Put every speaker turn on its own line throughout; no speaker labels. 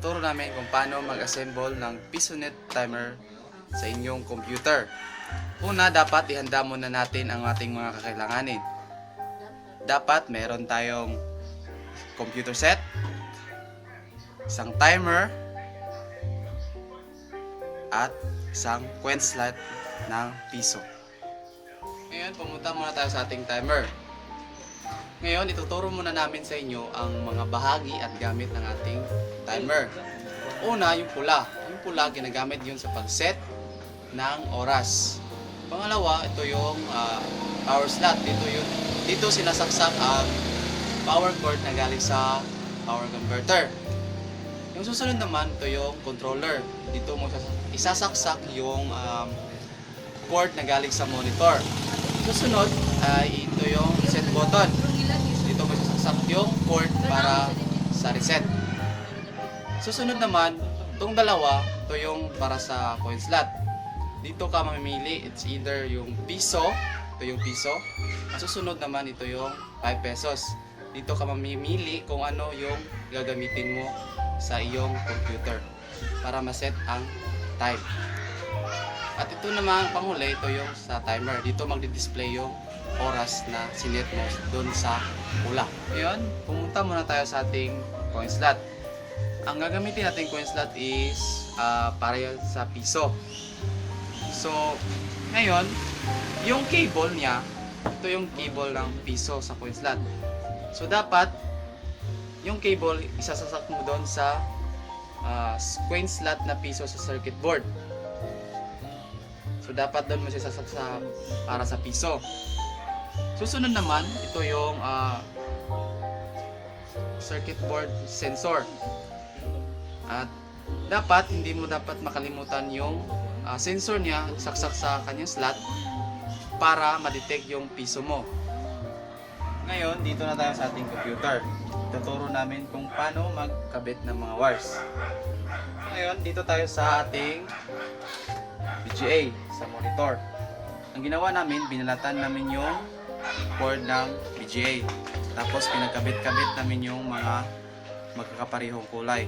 Turo namin kung paano mag-assemble ng PisoNet timer sa inyong computer. Una, dapat ihanda muna natin ang ating mga kakailanganin. Dapat meron tayong computer set, isang timer, at isang coin slot ng piso. Ngayon, pumunta muna tayo sa ating timer. Ngayon, ituturo muna namin sa inyo ang mga bahagi at gamit ng ating timer. Una, yung pula. Yung pula, ginagamit yun sa pag-set ng oras. Pangalawa, ito yung power slot. Dito sinasaksak ang power cord na galing sa power converter. Yung susunod naman, ito yung controller. Dito mo isasaksak yung cord na galing sa monitor. Susunod ay ito yung reset button. Dito mo isasaksak yung cord para sa reset. Susunod naman, itong dalawa, ito yung para sa coin slot. Dito ka mamimili, it's either yung piso, ito yung piso. Ang susunod naman, ito yung 5 pesos. Dito ka mamimili kung ano yung gagamitin mo sa iyong computer para maset ang time. At ito naman, panghuli, ito yung sa timer. Dito magdi-display yung oras na sinet mo doon sa pula. Ngayon, pumunta muna tayo sa ating coin slot. Ang gagamitin natin coin slot is para sa piso. So, ngayon, yung cable niya, ito yung cable ng piso sa coin slot. So, dapat, yung cable, isasasak mo doon sa coin slot na piso sa circuit board. So, dapat doon mo isasasak para sa piso. Susunod naman, ito yung circuit board sensor. At dapat, hindi mo dapat makalimutan yung sensor niya saksak sa kanyang slot para ma-detect yung piso mo. Ngayon, dito na tayo sa ating computer. Tuturo namin kung paano magkabit ng mga wires. Ngayon, dito tayo sa ating VGA sa monitor. Ang ginawa namin, binalatan namin yung cord ng VGA. Tapos pinagkabit-kabit namin yung mga magkakaparehong kulay.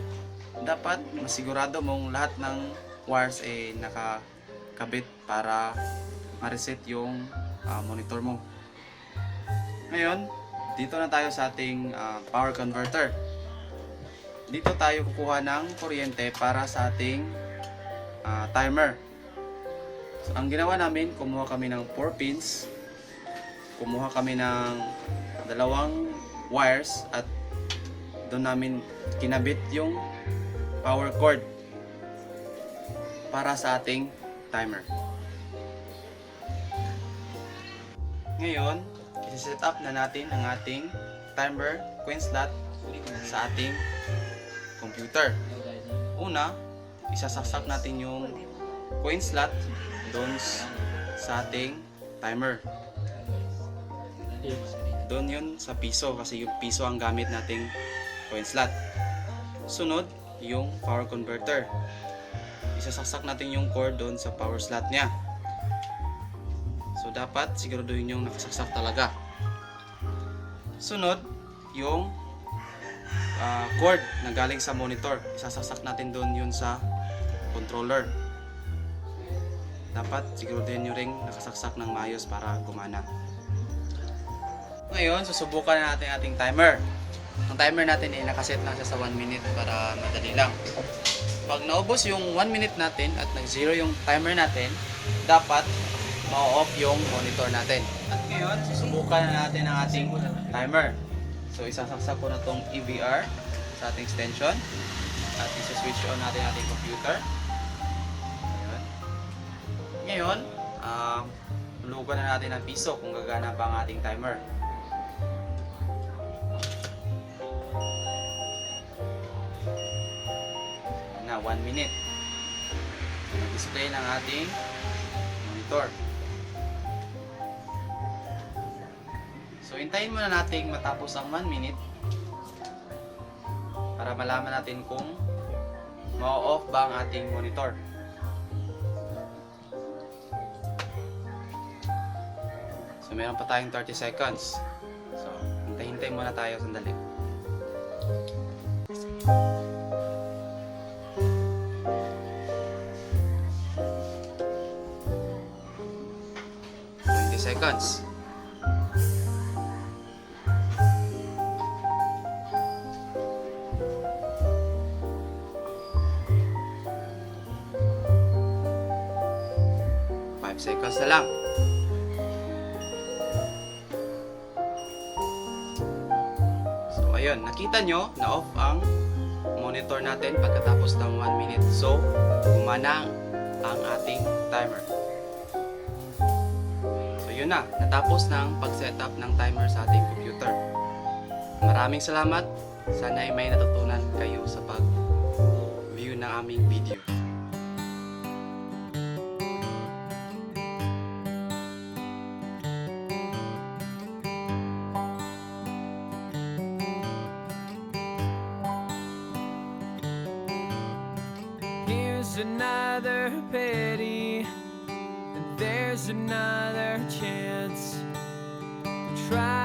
Dapat masigurado mong lahat ng wires ay nakakabit para ma-reset yung monitor mo. Ngayon, dito na tayo sa ating power converter. Dito tayo kukuha ng kuryente para sa ating timer. So, ang ginawa namin, kumuha kami ng 4 pins, kumuha kami ng 2 wires at doon namin kinabit yung power cord para sa ating timer. Ngayon, isi-set up na natin ang ating timer coin slot sa ating computer. Una, isasaksak natin yung coin slot doon sa ating timer. Doon yun sa piso kasi yung piso ang gamit nating coin slot. Sunod, yung power converter. Isasaksak natin yung cord doon sa power slot niya. So dapat siguraduhin yung nakasaksak talaga. Sunod, yung cord na galing sa monitor. Isasaksak natin doon yun sa controller. Dapat siguraduhin nyo ring nakasaksak ng maayos para gumana. Ngayon, susubukan na natin ating timer. Ang timer natin ay nakaset lang siya sa 1 minute para madali lang. Pag naubos yung 1 minute natin at nag-zero yung timer natin, dapat ma-off yung monitor natin. At ngayon, susubukan na natin ang ating timer. So, isasaksak ko na tong EVR sa ating extension at isa-switch on natin ating computer. Ngayon, tulugan na natin ang piso kung gagana pa ang ating timer. Na 1 minute. Display ng ating monitor. So, hintayin muna natin matapos ang 1 minute para malaman natin kung ma-off ba ang ating monitor. So, meron pa tayong 30 seconds. So, Hintay muna tayo sandali. Seconds. Five seconds na lang. So, ayun. Nakita nyo na off ang monitor natin pagkatapos ng 1 minute. So, gumana ang ating timer. Yun na, natapos ng pag-setup ng timer sa ating computer. Maraming salamat. Sana ay may natutunan kayo sa pag-view ng aming video.
Here's another pity, and there's another chance. Try